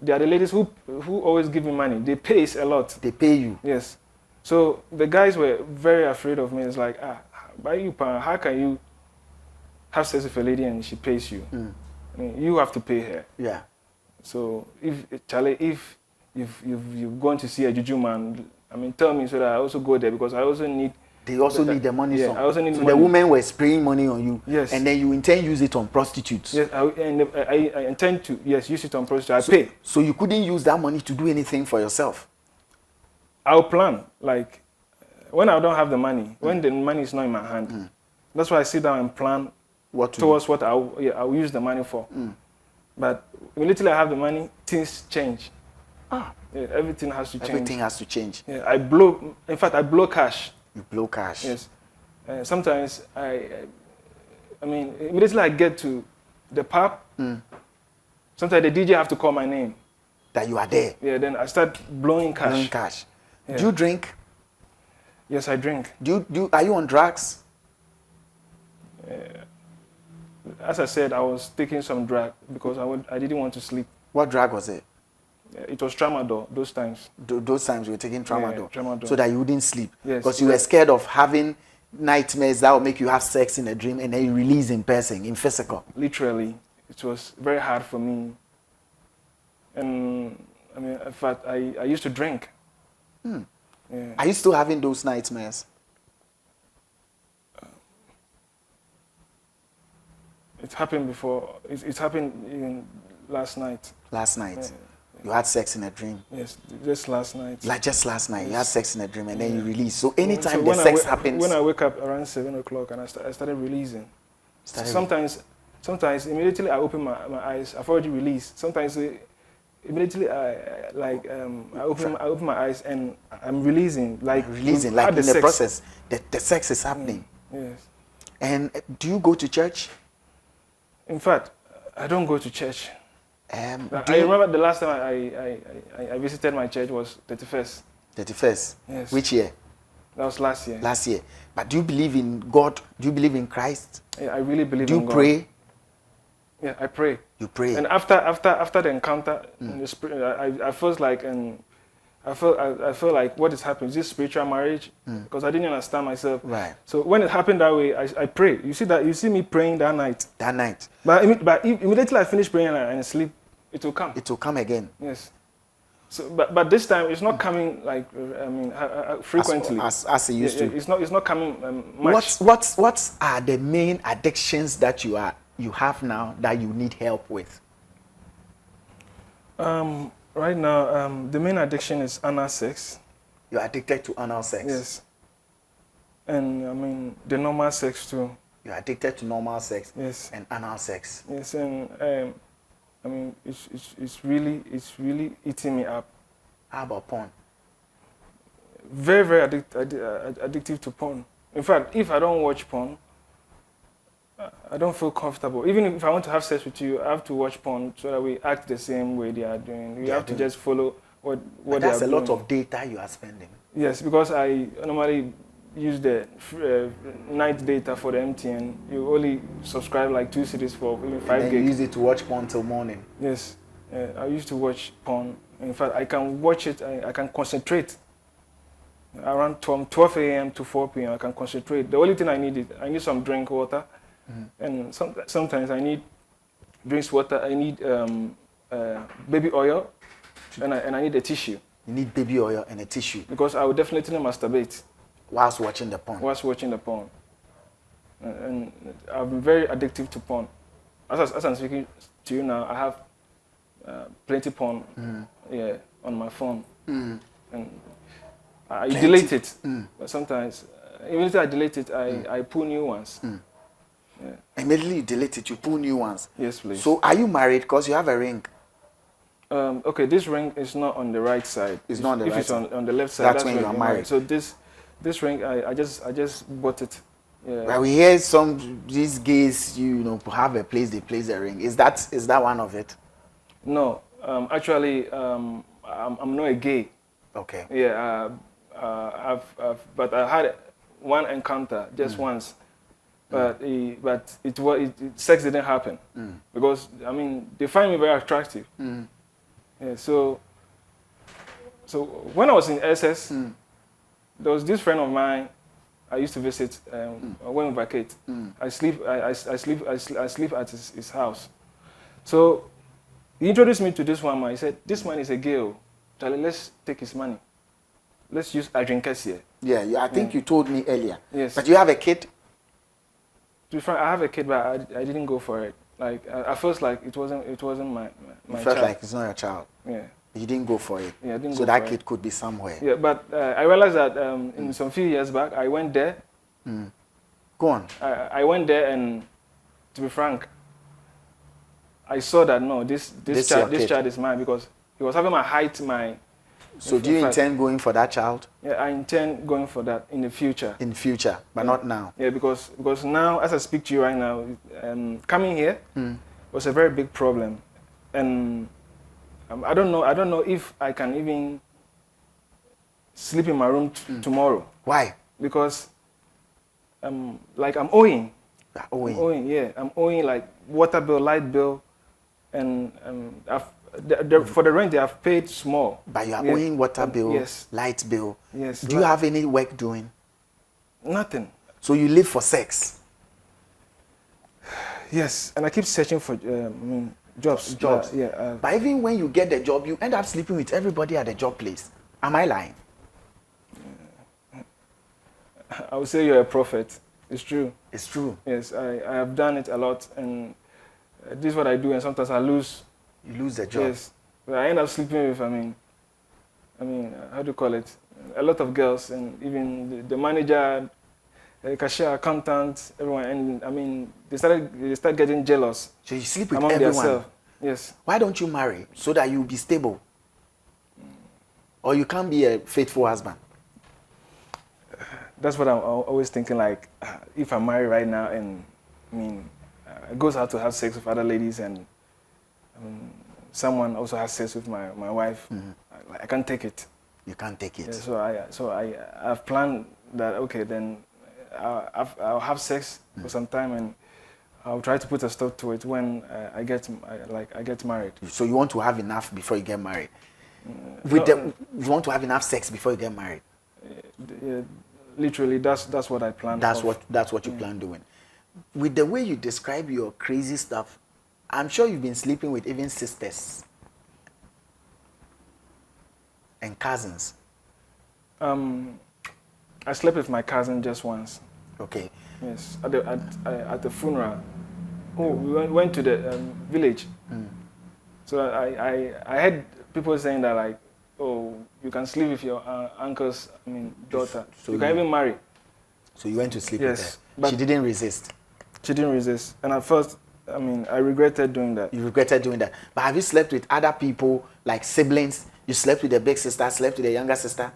they are the ladies who always give me money. They pay a lot. They pay you. Yes. So the guys were very afraid of me. It's like, by you, how can you have sex with a lady and she pays you? I mean, you have to pay her. Yeah. So if you've gone to see a juju man, I mean, tell me so that I also go there because I also need. They also need the money. Yeah, I also need so money. the women were spraying money on you. Yes. And then you intend to use it on prostitutes. Yes, I intend to use it on prostitutes. I pay. So you couldn't use that money to do anything for yourself. I'll plan like when I don't have the money, when the money is not in my hand. That's why I sit down and plan what I'll use the money for. But immediately I have the money, things change. Yeah, everything has to change. Everything has to change. Yeah, in fact, I blow cash. You blow cash. Yes. Sometimes I mean, immediately I get to the pub, sometimes the DJ have to call my name. That you are there. Yeah, then I start blowing cash. Blowing cash. Yeah. Do you drink? Yes, I drink. Are you on drugs? As I said, I was taking some drug because I didn't want to sleep. What drug was it? It was tramadol those times. Those times you were taking tramadol, tramadol. So that you wouldn't sleep. Yes. Because you were scared of having nightmares that would make you have sex in a dream and then you release in person, in physical. Literally, it was very hard for me. And I mean, in fact, I used to drink. Yeah. Are you still having those nightmares? It happened before. It happened even last night. Last night? Yeah. You had sex in a dream? Yes, just last night. Like just last night, yes. You had sex in a dream and then you release. So anytime so the sex happens... When I wake up around 7 o'clock and I started releasing. Sometimes immediately I open my eyes, I've already released. Sometimes immediately I open my eyes and I'm releasing. Like in the process, the sex is happening. Yes. And do you go to church? In fact, I don't go to church. I remember the last time I visited my church was 31st. 31st? Yes. Which year? That was last year. Last year. But do you believe in God? Do you believe in Christ? Yeah, I really believe in God. Do you pray? Yeah, I pray. You pray. And after the encounter in the spirit, I felt like I felt like what is happening is this spiritual marriage because I didn't understand myself. Right. So when it happened that way, I pray. You see me praying that night. That night. But immediately I finish praying and sleep, it will come. It will come again. Yes. So but this time it's not coming like frequently as it used to. It's not coming much. What are the main addictions that you have now that you need help with? Right now, the main addiction is anal sex. You're addicted to anal sex? Yes. And I mean, the normal sex too. You're addicted to normal sex? Yes. And anal sex? Yes, and I mean, it's really eating me up. How about porn? Very, very addictive to porn. In fact, if I don't watch porn, I don't feel comfortable. Even if I want to have sex with you, I have to watch porn so that we act the same way they are doing. You have to just follow what they are doing. That's a lot of data you are spending. Yes, because I normally use the night data for the MTN. You only subscribe like 2 cities for even 5 gigs. You use it to watch porn till morning. Yes, I used to watch porn. In fact, I can watch it. I can concentrate. Around 12 a.m. to 4 p.m. I can concentrate. The only thing I need some drink water. And sometimes I need drinks water. I need baby oil, and I need a tissue. You need baby oil and a tissue because I will definitely masturbate whilst watching the porn. And I've been very addictive to porn. As I'm speaking to you now, I have plenty porn, on my phone, and I delete it. But sometimes, even if I delete it, I pull new ones. Immediately you delete it, you pull new ones. Yes, please. So are you married? Because you have a ring. Okay, this ring is not on the right side. It's not on the if right it's side. on the left side, That's when you are you're married. So this ring, I just bought it. Yeah. But we hear these gays, have a place they place a ring. Is that one of it? No, actually, I'm not a gay. Okay. Yeah, but I had one encounter just once, but sex didn't happen because they find me very attractive. Yeah, so when I was in SS, there was this friend of mine I used to visit. When we vacate, I sleep at his house. So he introduced me to this one man. He said, "This man is a gay. Charlie, let's take his money. Let's use Adrinkes here." Yeah, I think you told me earlier. Yes. But you have a kid? To be frank, I have a kid, but I didn't go for it. Like I felt like it wasn't my You felt child. like it's not your child. Yeah. You didn't go for it. Yeah, I didn't so go that for kid it. could be somewhere. Yeah, but I realized that in some few years back, I went there. Go on. I went there, and to be frank, I saw that no, this child is mine because he was having my height, So do you intend going for that child? Yeah, I intend going for that in the future. In future, but not now. Yeah, because now, as I speak to you right now, coming here was a very big problem, and I don't know if I can even sleep in my room tomorrow. Why? Because I'm owing. Owing. I'm owing, yeah. I'm owing like water bill, light bill, and for the rent they have paid small. But you are owing water bill, yes, light bill. Yes. Do you have any work doing? Nothing. So you live for sex? Yes, and I keep searching for jobs. Yeah. But even when you get the job, you end up sleeping with everybody at the job place. Am I lying? I would say you're a prophet. It's true. It's true. Yes, I have done it a lot, and this is what I do, and sometimes I lose. You lose the job. Yes, but I end up sleeping with, how do you call it? A lot of girls, and even the manager, cashier, accountant, everyone, and they start getting jealous. So you sleep with among everyone. themselves. Yes. Why don't you marry so that you'll be stable? Or you can't be a faithful husband? That's what I'm always thinking. Like, if I marry right now, and I goes out to have sex with other ladies, and someone also has sex with my wife, I can't take it. You can't take it. Yeah, so I've planned that. Okay, then I'll have sex for some time, and I'll try to put a stop to it when I get married. So you want to have enough before you get married? You want to have enough sex before you get married? Yeah, literally, that's what I plan. That's what you plan doing. With the way you describe your crazy stuff, I'm sure you've been sleeping with even sisters and cousins. I slept with my cousin just once. Okay. Yes, at the funeral. We went to the village. So I had people saying that, like, oh, you can sleep with your uncle's daughter. So you can even marry. So you went to sleep yes, with her. But she didn't resist. She didn't resist. And at first, I regretted doing that. You regretted doing that. But have you slept with other people, like siblings? You slept with a big sister, slept with a younger sister?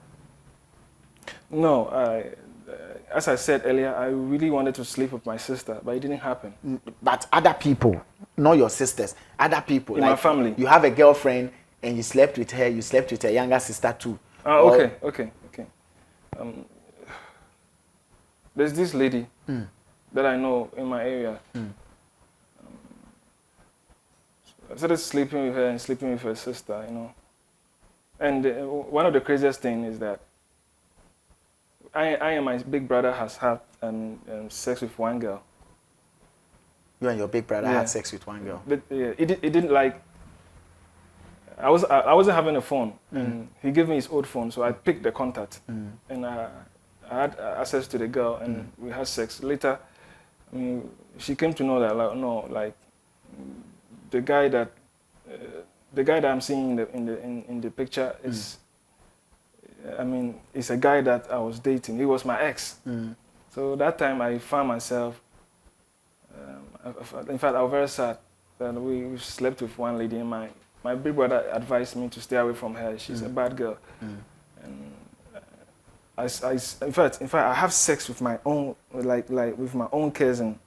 No. As I said earlier, I really wanted to sleep with my sister, but it didn't happen. But other people, not your sisters, other people. In my family. You have a girlfriend and you slept with her, you slept with her younger sister too. Okay. There's this lady that I know in my area. I started sleeping with her and sleeping with her sister, And one of the craziest things is that I and my big brother has had sex with one girl. You and your big brother had sex with one girl. But it didn't like. I wasn't having a phone, and he gave me his old phone, so I picked the contact, and I had access to the girl, and we had sex. Later, she came to know that the guy that I'm seeing in the picture is. It's a guy that I was dating. He was my ex. So that time I found myself In fact, I was very sad that we slept with one lady, and my big brother advised me to stay away from her. She's a bad girl. And in fact, I have sex with my own, like with my own cousin.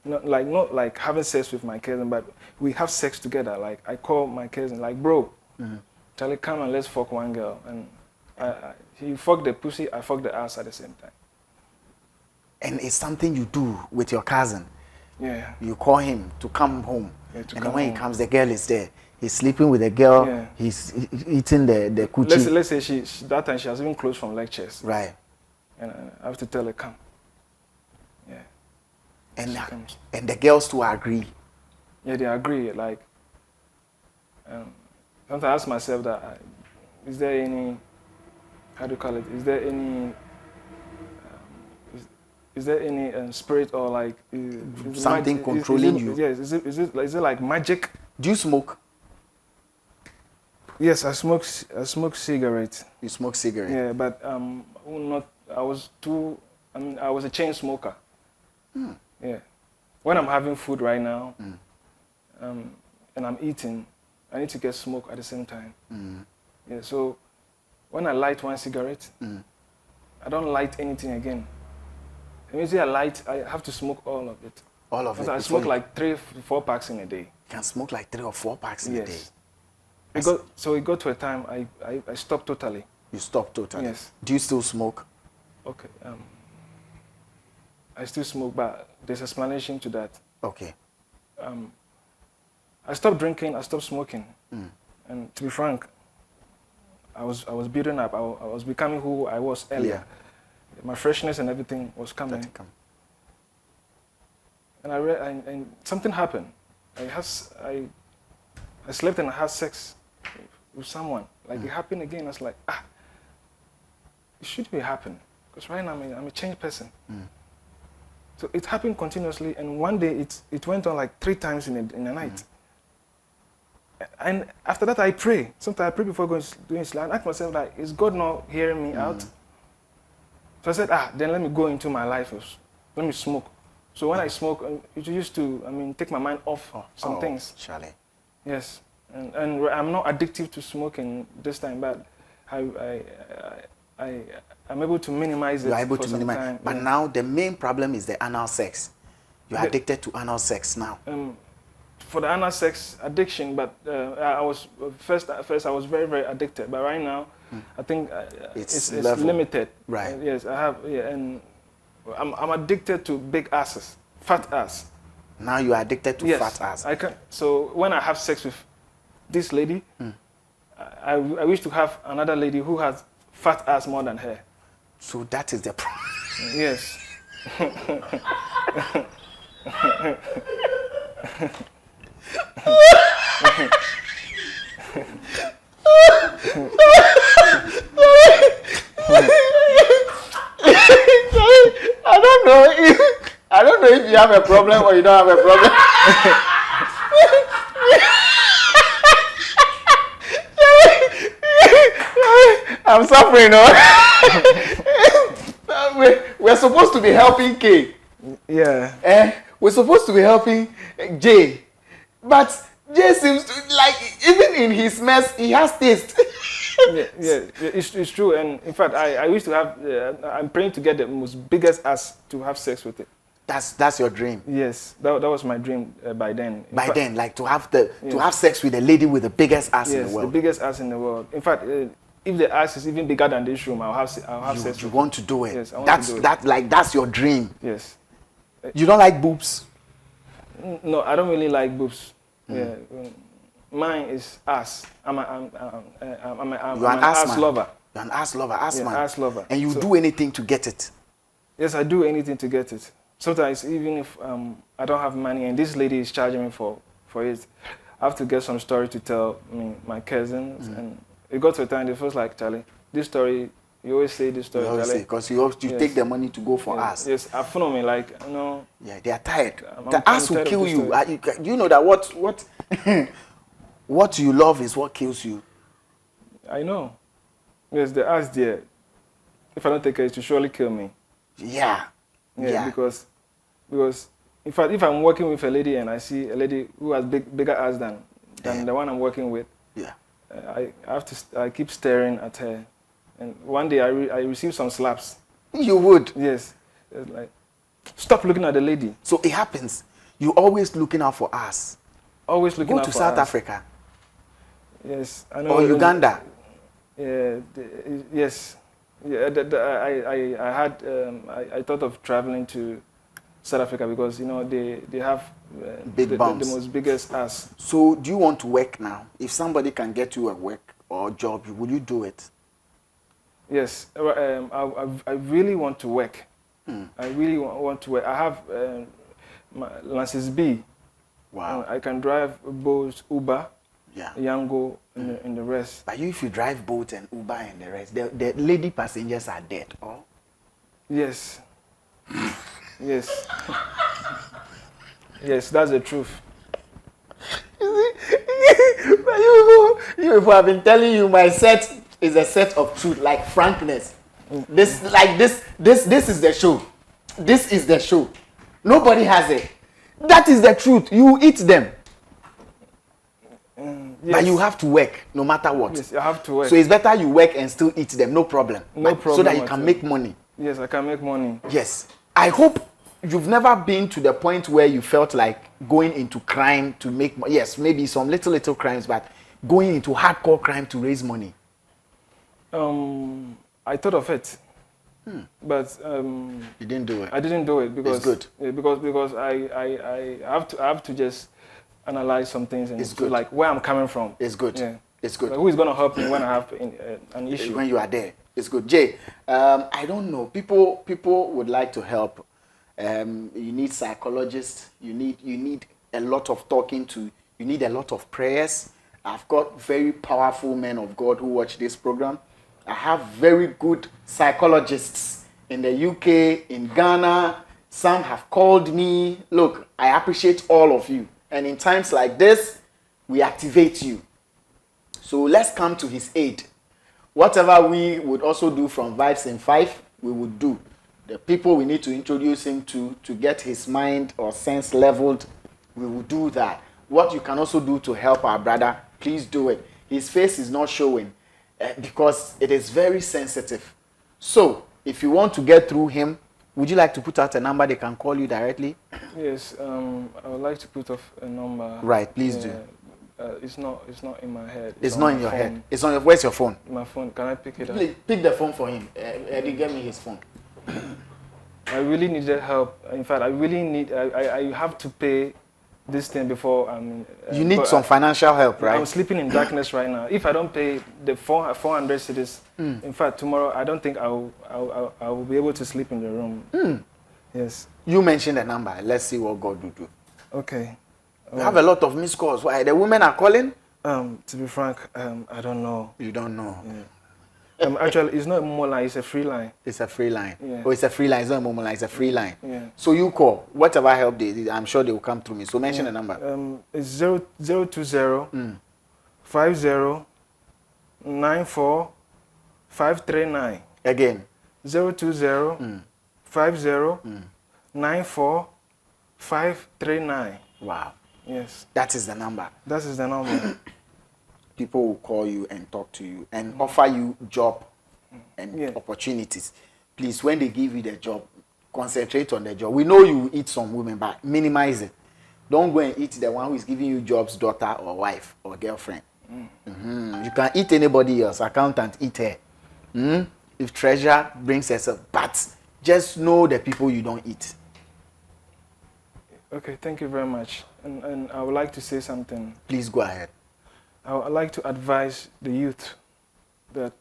Not like having sex with my cousin, but we have sex together. Like I call my cousin, like, bro, Charlie, come and let's fuck one girl. And he fucked the pussy, I fucked the ass at the same time. And it's something you do with your cousin. Yeah. You call him to come home. Yeah, And then when he comes, the girl is there. He's sleeping with the girl. Yeah. He's eating the coochie. Let's say she that time she has even closed from lectures. Right. And I have to tell her, come. Yeah. And the girls too agree. Yeah, they agree. Like, sometimes I ask myself that, is there any, how do you call it? Is there any, is there any spirit or like something controlling you? Yes. Is it like magic? Do you smoke? Yes, I smoke cigarettes. You smoke cigarettes? Yeah, but not. I was a chain smoker. Yeah. When I'm having food right now, and I'm eating, I need to get smoke at the same time. Yeah. So when I light one cigarette, I don't light anything again. Immediately I light, I have to smoke all of it. All of it? I smoke like 3-4 packs in a day. You can smoke like 3 or 4 packs in a day? So it got to a time I stopped totally. You stopped totally? Yes. Do you still smoke? Okay. I still smoke, but there's explanation to that. Okay. I stopped drinking, I stopped smoking. And to be frank, I was building up. I was becoming who I was earlier. Yeah. My freshness and everything was coming. And and something happened. I slept and I had sex with someone. Like it happened again. I was like, it should be happening. Because right now I'm a changed person. So it happened continuously, and one day it went on like 3 times in a night. And after that I pray. Sometimes I pray before going to sleep. I ask myself, like, is God not hearing me out? So I said, then let me go into my life. Let me smoke. So when I smoke, it used to, take my mind off some things. Charlie. Yes. And I'm not addictive to smoking this time, but I'm able to minimize it. You're able to some minimize. time. But now the main problem is the anal sex. You're addicted to anal sex now. For the anal sex addiction, but I was first I was very, very addicted. But right now, I think it's limited. Right. Yes, I have. Yeah, and I'm addicted to big asses, fat ass. Now you are addicted to fat ass. I can. So when I have sex with this lady, I wish to have another lady who has fat ass more than her. So that is the problem. Yes. I don't know if you have a problem or you don't have a problem. I'm suffering, no? We're supposed to be helping K. Yeah. We're supposed to be helping J. But J seems to, like, even in his mess, he has taste. It's true. And in fact, I used to have, I'm praying to get the most biggest ass to have sex with it. That's your dream? Yes, that was my dream by then. Like to have sex with a lady with the biggest ass in the world. Yes, the biggest ass in the world. In fact, if the ass is even bigger than this room, I'll have sex. You want to do it? Yes, I want to do it. That's your dream. Yes. You don't like boobs? No, I don't really like boobs. Yeah, mine is ass. I'm an ass lover. You're an ass lover, ass man. Ass lover. And you do anything to get it? Yes, I do anything to get it. Sometimes even if I don't have money and this lady is charging me for it, I have to get some story to tell my cousins. And it got to a time they felt like, Charlie, this story, you always say this story, Charlie. Because you take the money to go for ass. Yes, I follow me like, you know. Yeah, they are tired. The ass will kill you. You know that what what you love is what kills you. I know. Yes, the ass there, if I don't take care, it will surely kill me. Yeah. Yeah, because In fact, if I'm working with a lady and I see a lady who has bigger ass than the one I'm working with, Yeah. I keep staring at her. And one day I received some slaps. You would. Yes. It's like, stop looking at the lady. So it happens. You always looking out for us. Always looking Go out to for South us. Africa Yes. I know. or Uganda. Yeah. Yes. Yeah. I thought of traveling to South Africa because they have Big the bums. most biggest ass. So do you want to work now? If somebody can get you a work or job, would you do it? Yes. I really want to work. I really want to work. I have my license B. Wow. I can drive both Uber, Yeah. Yango, and the rest. But you, if you drive boat and Uber and the rest, the lady passengers are dead. Oh. Yes. Yes. Yes, that's the truth. But you people have been telling you my set is a set of truth, like frankness. This is the show. This is the show. Nobody has it. That is the truth. You eat them. Yes. But you have to work no matter what. Yes, I have to work. So it's better you work and still eat them, no problem. No But problem so that you at can all. make money. Yes, I can make money. Yes. I hope you've never been to the point where you felt like going into crime to make money. Yes, maybe some little crimes, but going into hardcore crime to raise money. I thought of it, but You didn't do it. I didn't do it because It's good. Because I have to just analyze some things and It's good. like where I'm coming from. It's good. Yeah. It's good. Like, who is gonna help me when I have an issue? When you are there, it's good. Jay, I don't know. People would like to help. You need psychologists. You need a lot of talking to. You need a lot of prayers. I've got very powerful men of God who watch this program. I have very good psychologists in the UK, in Ghana. Some have called me. Look, I appreciate all of you. And in times like this, we activate you. So let's come to his aid. Whatever we would also do from Vibes in 5, we would do. The people we need to introduce him to get his mind or sense leveled, we will do that. What you can also do to help our brother, please do it. His face is not showing because it is very sensitive. So if you want to get through him, would you like to put out a number they can call you directly? Yes, I would like to put off a number. Right, please do. It's not in my head. It's on not my in your phone. head. It's on your. Where's your phone? My phone. Can I pick it up? Please, pick the phone for him. Eddie, get me his phone. I really needed help. In fact, I really need. I have to pay this thing before I'm. You need some financial help, right? I'm sleeping in darkness right now. If I don't pay the 400 cedis, in fact, tomorrow I don't think I will be able to sleep in the room. Yes. You mentioned the number. Let's see what God will do. Okay. We have a lot of missed calls. Why? The women are calling? To be frank, I don't know. You don't know. Yeah. Actually, it's not a mobile line, it's a free line. It's a free line. Yeah. Oh, it's a free line. It's not a mobile line. It's a free line. Yeah. So you call. Whatever help they need, I'm sure they will come through me. So mention the number. It's 020 50 94 539. Again. 020 50 94 539. Wow. Yes, That is the number. that is the number. People will call you and talk to you and offer you job and Yeah. opportunities. Please, when they give you the job, concentrate on the job. We know you will eat some women, but minimize it. Don't go and eat the one who is giving you jobs, daughter or wife or girlfriend. You can eat anybody else, accountant, eat her. If treasurer brings herself, but just know the people you don't eat. Okay, thank you very much. And I would like to say something. Please go ahead. I would like to advise the youth that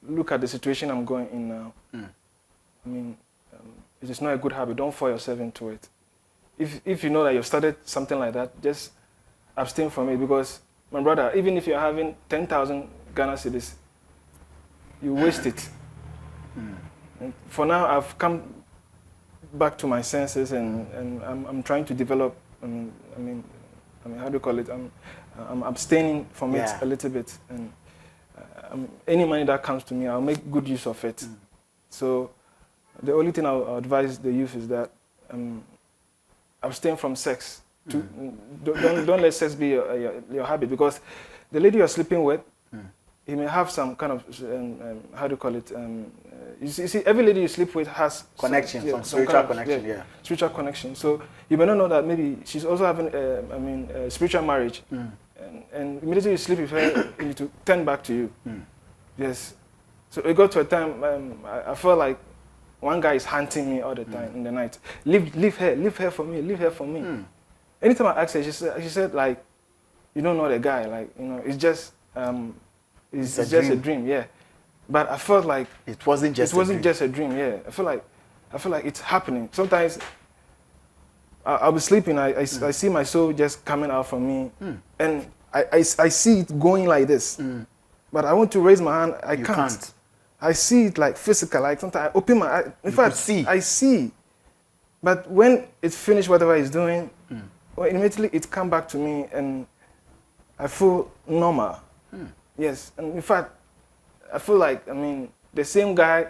look at the situation I'm going in now. I mean, it is not a good habit. Don't fall yourself into it. If you know that you've started something like that, just abstain from it because, my brother, even if you're having 10,000 Ghana cedis, you waste it. And for now, I've come back to my senses and I'm trying to develop, I mean, how do you call it? I'm abstaining from it a little bit. And any money that comes to me, I'll make good use of it. So the only thing I'll advise the youth is that abstain from sex. Don't let sex be your habit, because the lady you're sleeping with, you may have some kind of how do you call it? You see, every lady you sleep with has Connection, some spiritual kind of, connection, yeah. Spiritual connection. So you may not know that maybe she's also having, a spiritual marriage, and immediately you sleep with her, you need to turn back to you. Yes. So it got to a time I felt like one guy is hunting me all the time in the night. Leave her for me, leave her for me. Anytime I asked her, she said like, you don't know the guy, like, you know, it's just it's just a dream, yeah. But I felt like it wasn't just a dream, yeah. I feel like it's happening. Sometimes I'll be sleeping, I see my soul just coming out from me, and I see it going like this. But I want to raise my hand, I can't. I see it like physical, like sometimes I open my eyes. In fact, I see. But when it's finished, whatever it's doing, well, immediately it come back to me, and I feel normal. Yes, and in fact, I feel like, the same guy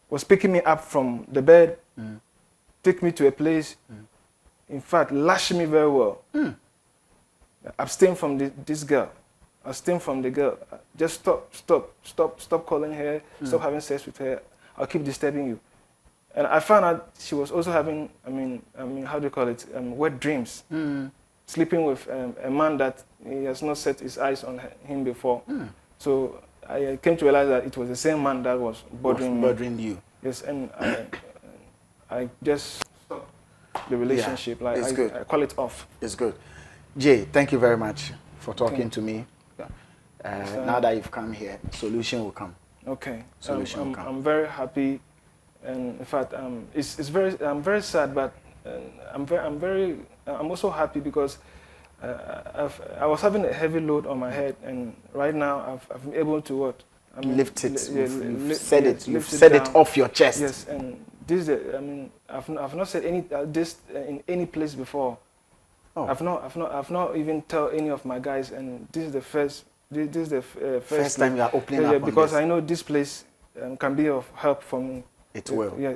was picking me up from the bed, take me to a place, in fact, lash me very well. Abstain from this girl. Abstain from the girl. Just stop calling her, stop having sex with her. I'll keep disturbing you. And I found out she was also having, how do you call it, wet dreams. Sleeping with a man that he has not set his eyes on him before. So I came to realize that it was the same man that was bothering you. Yes, and I just stopped the relationship. Yeah, it's good. I call it off. It's good. Jay, thank you very much for talking to me. Now that you've come here, solution will come. Okay. Solution will come. I'm very happy, and in fact, I'm very sad, but I'm also happy because I was having a heavy load on my head, and right now I've been able to what? Lift it. You've said it off your chest. Yes, and this is I've not said this in any place before. Oh. I've not even tell any of my guys, and this is the first first time you are opening up. Because I know this place can be of help for me. It will. Yeah,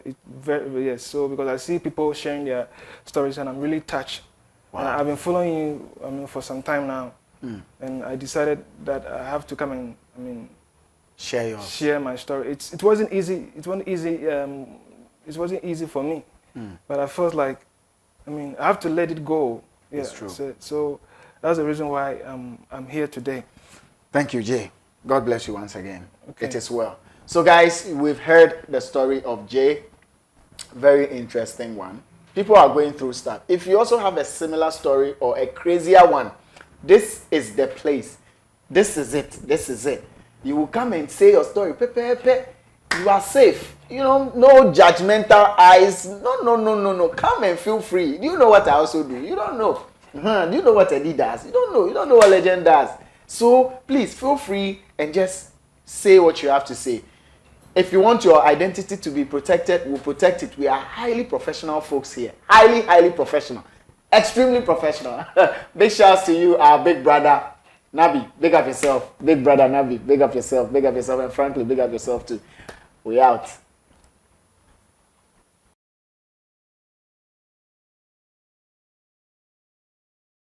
yes. So because I see people sharing their stories, and I'm really touched. Wow. And I've been following you for some time now, and I decided that I have to come and share my story. It wasn't easy. It wasn't easy for me, but I felt like I have to let it go. Yeah, it's true. So that's the reason why I'm here today. Thank you, Jay. God bless you once again. Okay. It is well. So guys, we've heard the story of Jay. Very interesting one. People are going through stuff. If you also have a similar story or a crazier one, this is the place. This is it. This is it. You will come and say your story. You are safe. You know, no judgmental eyes. No. Come and feel free. Do you know what I also do? You don't know. Do you know what Eddie does? You don't know. You don't know what Legend does. So please feel free and just say what you have to say. If you want your identity to be protected, we'll protect it. We are highly professional folks here. Highly professional. Extremely professional. Big shouts to you, our big brother, Nabi. Big up yourself. Big brother, Nabi. Big up yourself. Big up yourself. And frankly, big up yourself too. We out.